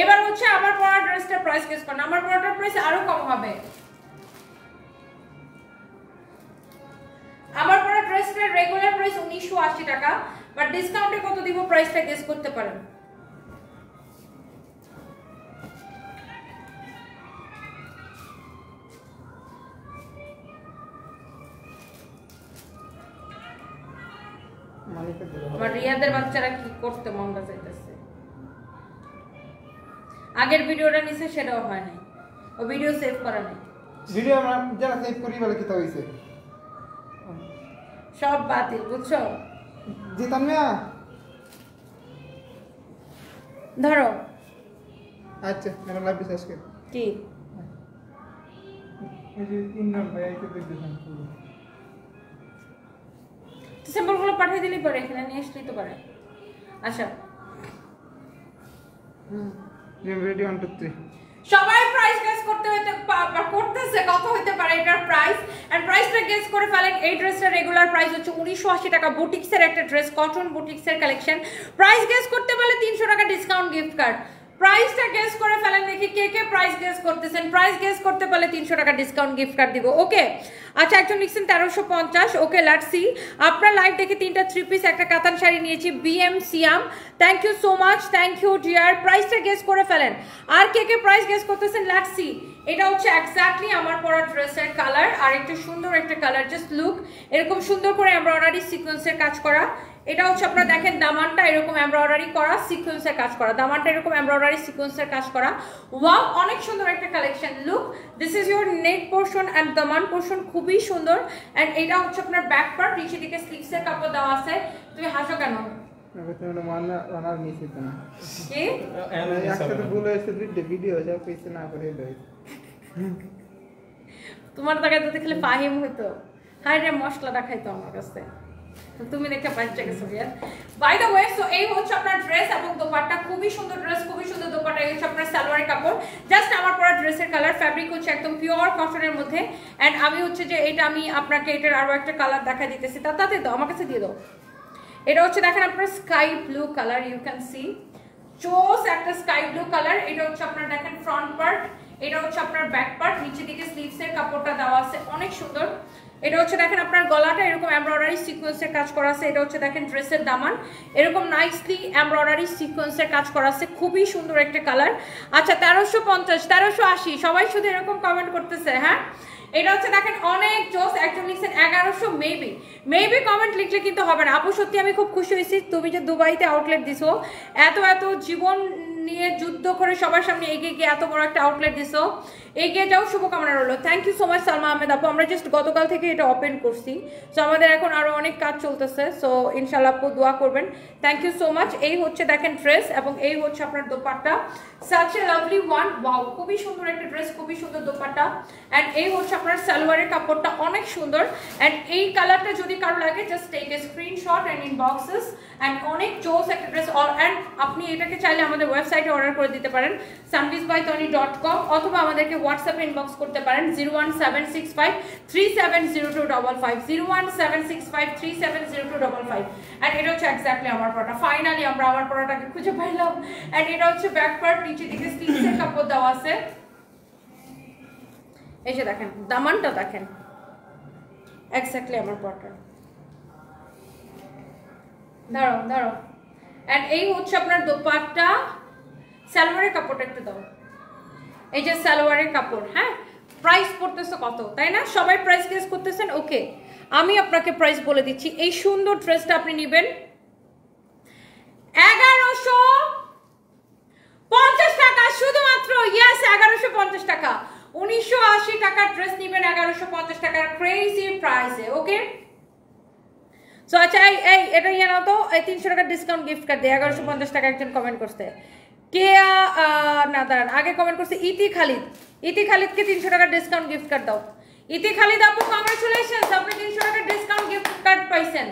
এবার হচ্ছে আমার পরা ড্রেসটার প্রাইস গেস করেন, আমার পরাটার প্রাইস আরো কম হবে। আমার পরা ড্রেসটার রেগুলার প্রাইস 1980 টাকা, বাট ডিসকাউন্টে কত দিব প্রাইসটা গেস করতে পারেন। আমার রিয়াদের বাচ্চারা কি করতে মন্দা চাইতেছে, আগের ভিডিওটা নিছে সেটাও হয় নাই, ও ভিডিও সেভ করা নাই, ভিডিও আমরা যারা সেভ করি বলে কি তা হইছে, সব বাতিল, বুঝছো? জিতান মিয়া, ধরো আচ্ছা মেরা লাইভ শেষ কর কি এই যে ইমরান ভাই আইতে দেখতেছেন, স্যাম্পলগুলো পাঠিয়ে দিলেই পারে, এখানে নিয়ে আসলেই তো পারে। আচ্ছা রেডি 1 2 3 সবাই প্রাইস গেস করতেছে কত হতে পারে এটার প্রাইস, এন্ড প্রাইসটা গেস করে ফেলেন। এই ড্রেসটার রেগুলার প্রাইস হচ্ছে 1980 টাকা। বুটিক্সের একটা ড্রেস, কটন বুটিক্সের কালেকশন। প্রাইস গেস করতে পারলে 300 টাকা ডিসকাউন্ট গিফট কার্ড। প্রাইসটা গেস করে ফেলেন দেখি কে কে প্রাইস গেস করতেছেন। প্রাইস গেস করতে পারলে 300 টাকা ডিসকাউন্ট গিফট কার্ড দিব। ওকে আচ্ছা, একজন লিখছেন 1350। Okay let's see. আপনার লাইভ দেখে 3টা 3 পিস একটা কাতান শাড়ি নিয়েছি BM Siam. Thank you so much, thank you dear. প্রাইসটা গেস করে ফেলেন। আর কে কে প্রাইস গেস করতেছেন লেটস সি। এটা হচ্ছে এক্স্যাক্টলি আমার পরা ড্রেসের কালার, আর একটু সুন্দর একটা কালার। জাস্ট লুক, এরকম সুন্দর করে এমব্রয়ডারি সিকোয়েন্সের কাজ করা। এটা হচ্ছে আপনারা দেখেন দামানটা এরকম এমব্রয়ডারি করা, সিকোয়েন্সের কাজ করা। দামানটা এরকম এমব্রয়ডারি সিকোয়েন্সের কাজ করা। ওয়াও, অনেক সুন্দর একটা collection. Look, this is your neck portion and দামান পোরশন, খুবই সুন্দর। এন্ড এটা হচ্ছে আপনার ব্যাক পার্ট, নিচে দিকে স্লিভসের কাপড় দেওয়া আছে। তুমি হাসো কেন? তুমি ওনার নিচে তো না কি একসাথে ভুল হয়েছে, ভিডিও যা পেছে না করে দেয়। তোমার টাকা তো দেখলে ফাহিম হইতো। হাই রে, মশলা দেখাইতো আমার কাছে, তুমি দেখে বাচ্চা গেছো ইয়ার। বাই দ্য ওয়ে, সো এই হচ্ছে আপনার ড্রেস এবং দোপাট্টা। খুবই সুন্দর ড্রেস, খুবই সুন্দর দোপাট্টা। এই হচ্ছে আপনার সালোয়ারের কাপড়। জাস্ট আমার পরা ড্রেসের কালার। ফ্যাব্রিক হচ্ছে একদম পিওর কটনের মধ্যে। এন্ড আমি হচ্ছে যে এটা আমি আপনাকে এটার আরো একটা কালার দেখা দিতেছি। তাতে দাও, আমার কাছে দিয়ে দাও। এটা হচ্ছে দেখেন আপনার sky blue colour, you can see চোস একটা স্কাই ব্লু কালার। এটা হচ্ছে আপনার দেখেন ফ্রন্ট পার্ট, এটা হচ্ছে আপনার ব্যাক পার্ট, নিচে দিকে স্লিভসের কাপড়টা দেওয়া আছে, অনেক সুন্দর। এটা হচ্ছে দেখেন আপনার গলাটা এরকম এমব্রয়ডারি সিকোয়েন্সের কাজ করা আছে। এটা হচ্ছে দেখেন ড্রেসের দামান, এরকম নাইসলি এমব্রয়ডারি সিকোয়েন্সের কাজ করা আছে, খুবই সুন্দর একটা কালার। আচ্ছা 1350, 1380, সবাই শুধু এরকম কমেন্ট করতেছে। হ্যাঁ, এটা হচ্ছে দেখেন অনেক জোস। একজন লিখছেন 1100। মেবি কমেন্ট লিখলে কিন্তু হবে না আপু। সত্যি আমি খুব খুশি হয়েছি তুমি যে দুবাইতে আউটলেট দিছো, এত জীবন নিয়ে যুদ্ধ করে সবার সামনে এগিয়ে গিয়ে এত বড় একটা আউটলেট দিছো। এগিয়ে যাও, শুভকামনা রইলো। Thank you so much Salma Ahmed আপু। আমরা জাস্ট গতকাল থেকে এটা ওপেন করছি, সো আমাদের এখন আরো অনেক কাজ চলতেছে। সো ইনশাআল্লাহ আপু দোয়া করবেন। Thank you so much. এই হচ্ছে দেখেন ড্রেস এবং এই হচ্ছে আপনার dupatta. Such a lovely one. Wow, খুবই সুন্দর একটা ড্রেস, খুবই সুন্দর দোপাট্টা। এন্ড এই হচ্ছে আপনার সালোয়ারের কাপড়টা অনেক সুন্দর। এন্ড এই কালারটা যদি কারো লাগে just take a screenshot and ইনবক্সেস। এন্ড অনেক জোস একটা ড্রেস। এন্ড আপনি এটাকে চাইলে আমাদের ওয়েবসাইটে অর্ডার করে দিতে পারেন sunbeesbytony.com, অথবা আমাদেরকে হোয়াটসঅ্যাপে ইনবক্স করতে পারেন 01765370255, 01765370255। এন্ড এটা হচ্ছে এক্স্যাক্টলি আমার পরাটা। ফাইনালি আমরা আমার পরাটাকে খুঁজে পাইলাম। এন্ড এটা হচ্ছে ব্যাক পার্ট, নিচে দিকে স্লিভসের কাপড় দেওয়া আছে। এই যে দেখেন দামানটা দেখেন, এক্স্যাক্টলি আমার পরাটা। দাঁড়াও। এন্ড এই হচ্ছে আপনার দোপাট্টা। সালোয়ারের কাপড়টা একটু দাও। এই যে সালোয়ারের কাপড়। হ্যাঁ, প্রাইস পড়তেছে কত, তাই না? সবাই প্রাইস গেস করতেছেন। ওকে, আমি আপনাকে প্রাইস বলে দিচ্ছি। এই সুন্দর ড্রেসটা আপনি নেবেন 1150 টাকা শুধুমাত্র। ইয়েস, 1150 টাকা। 1980 টাকার ড্রেস নেবেন 1150 টাকার ক্রেজি প্রাইসে। ওকে, সো আচ্ছা এই এটা ইয়ে নাও তো, 300 টাকার ডিসকাউন্ট গিফট কার্ড দিয়ে 1150 টাকা। একজন কমেন্ট করছে কেয়া, না দাঁড়ান, আগে কমেন্ট করছে ইতি খালিদকে 300 টাকার ডিসকাউন্ট গিফট কার্ড দাও। ইতি খালিদ আপু কংগ্রাচুলেশনস, আপনি 300 টাকার ডিসকাউন্ট গিফট কার্ড পাইছেন।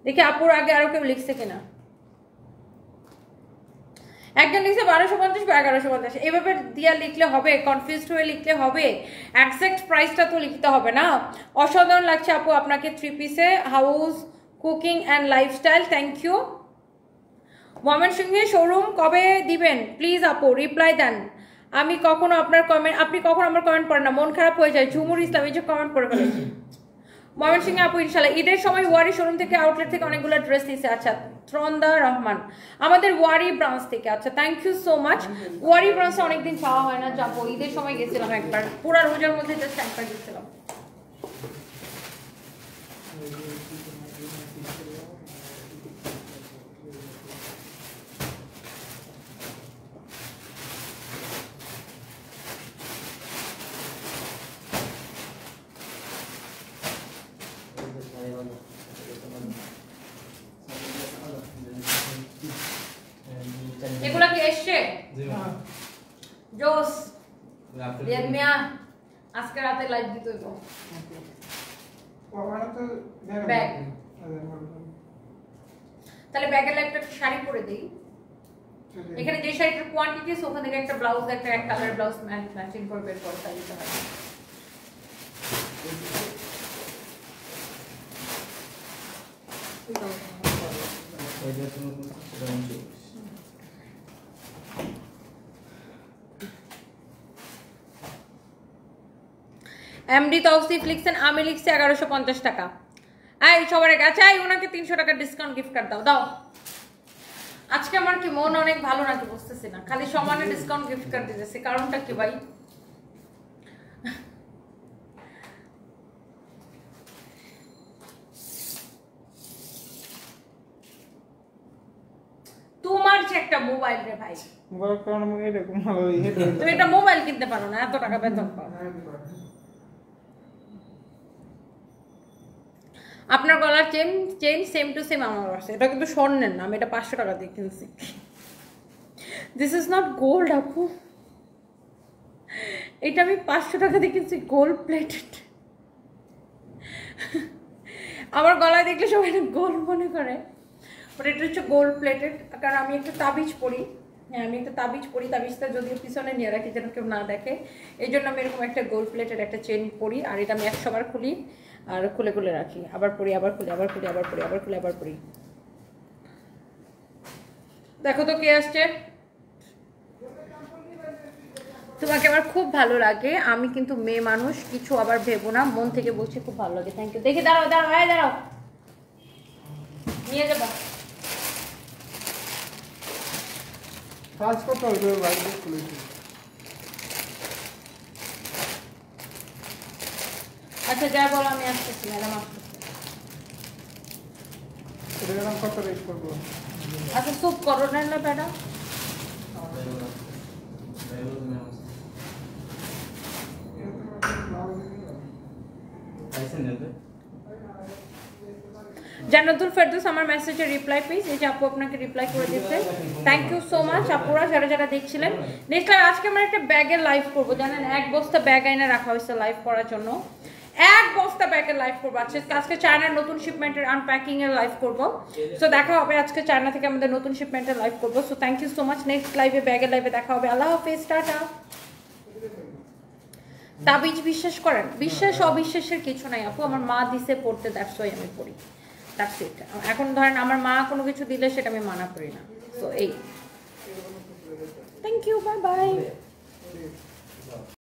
দেখি আপুর আগে আরো কেউ লিখছে কিনা। একজন লিখছে 1250 বা 1150। এভাবে দিয়া লিখলে হবে? কনফিউজড হয়ে লিখলে হবে? এক্সাক্ট প্রাইসটা তো লিখতে হবে না। অসাধারণ লাগছে আপু আপনাকে 3 পিসে। House cooking and lifestyle, thank you. ময়মনসিংহে শোরুম কবে দিবেন প্লিজ আপু? রিপ্লাই দেন। আপনি কখনো আমার কমেন্ট পড়েন না, মন খারাপ হয়ে যায়। ঝুমুর ইসলাম এই যে কমেন্ট করে ফেলেছি। ময়মনসিংহে আপু ইনশাল্লাহ ঈদের সময় ওয়ারি শোরুম থেকে আউটলেট থেকে অনেকগুলো ড্রেস নিছে। আচ্ছা, ত্রন্দা রহমান আমাদের ওয়ারি ব্রাঞ্চ থেকে। আচ্ছা, থ্যাংক ইউ সো মাচ। ওয়ারি ব্রাঞ্চে অনেকদিন যাওয়া হয় না, যাবো। ঈদের সময় গেছিলাম একবার, পুরা রোজার মধ্যে জাস্ট একবার গেছিলাম। এগুলা কি এসছে? জোস রিয়াদ মিয়া আজকে রাতে লাইভ দিতে হইব। ওখানে তো ব্যাগ। আচ্ছা, তাহলে ব্যাগের লাইভটা একটা শাড়ি পরে দেই। বলো। এখানে যে শাড়িটার কোয়ান্টিটি আছে ওখান থেকে একটা ব্লাউজ, একটা এক কালার ব্লাউজ ম্যাচিং করে বের করে তাই দিতে হবে। এই যে তুমি সেটা নিয়ে এমডি তৌসিফ লিখছেন, আমি লিখছি 1150 টাকা। এই সবার কাছে ওনাকে 300 টাকা ডিসকাউন্ট গিফট কার্ড দাও দাও। আজকে আমার কি মন অনেক ভালো নাকি বুঝতেছি না, খালি সমানে ডিসকাউন্ট গিফট কার্ড দিতেছে, কারণটা কি ভাই? তোমার যে একটা মোবাইল রে ভাই, মোবাইল কারণ আমাকে এরকম ভালো তুমি একটা মোবাইল কিনতে পারো না, এত টাকা বেতন পাও। আপনার গলার chain chain same to same আমার আছে, এটা কিন্তু স্বর্ণের না, আমি এটা 500 টাকা দিয়ে কিনছি। দিস ইজ নট গোল্ড আপু, এটা আমি 500 টাকা দিয়ে কিনছি, গোল্ড প্লেটেড। আমার গলায় দেখলে সবাই গোল্ড মনে করে, বাট এটা হচ্ছে গোল্ড প্লেটেড। কারণ আমি একটা তাবিজ পরি, হ্যাঁ আমি একটা তাবিজ পরি, তাবিজটা যদিও পিছনে নিয়ে রাখি যেন কেউ না দেখে, এই জন্য আমি এরকম একটা গোল্ড প্লেটেড একটা চেন পরি। আর এটা আমি 100 বার খুলি আর খুলে খুলে রাখি, আবার পরি, আবার খুলি, আবার খুলি, আবার পরি, আবার খুলে আবার পরি। দেখো তো কে আসছে। তোমাকে আমার খুব ভালো লাগে, আমি কিন্তু মেয়ে মানুষ, কিছু আবার ভেবো না, মন থেকে বলছি খুব ভালো লাগে। Thank you. দেখি দাঁড়াও দাঁড়াও, আয় দাঁড়াও, নিয়ে যাবো। কাজ করতে হবে বাইরে খুলেছি। আচ্ছা যা বলো, আমি আসতেছি, ম্যাডাম আসতেছি। এটা এরকম কত রেট করবো? আচ্ছা চুপ করো না ম্যাডাম। আইছেন না? জান্নাতুল ফেরদৌস আমার মেসেজে রিপ্লাই প্লিজ। এই যে আপু আপনাকে রিপ্লাই করে দিয়েছে, থ্যাংক ইউ সো মাচ আপুরা যারা যারা দেখছিলেন। নেক্সট লাইভ আজকে আমরা একটা ব্যাগের লাইভ করবো, জানেন 1 বস্তা ব্যাগ আইনা রাখা হয়েছে লাইভ করার জন্য, 1 বস্তা ব্যাগের লাইভ করবো আজকে চায়নার নতুন শিপমেন্টের আনপ্যাকিং এর লাইভ করবো। সো দেখা হবে আজকে চায়না থেকে আমাদের নতুন শিপমেন্টের লাইভ করবো। So thank you so much, next লাইভে ব্যাগের লাইভে দেখা হবে। আল্লাহ হাফেজ, টাটা। তাবিজ বিশ্বাস করেন? বিশ্বাস অবিশ্বাসের কিছু নাই আপু, আমার মা দিছে পড়তে, দ্যাটস ওয়াই আমি পড়ি, দ্যাটস ইট। এখন ধরেন আমার মা কোনো কিছু দিলে সেটা আমি মানা করি না। সো এই, থ্যাংক ইউ, বাই বাই।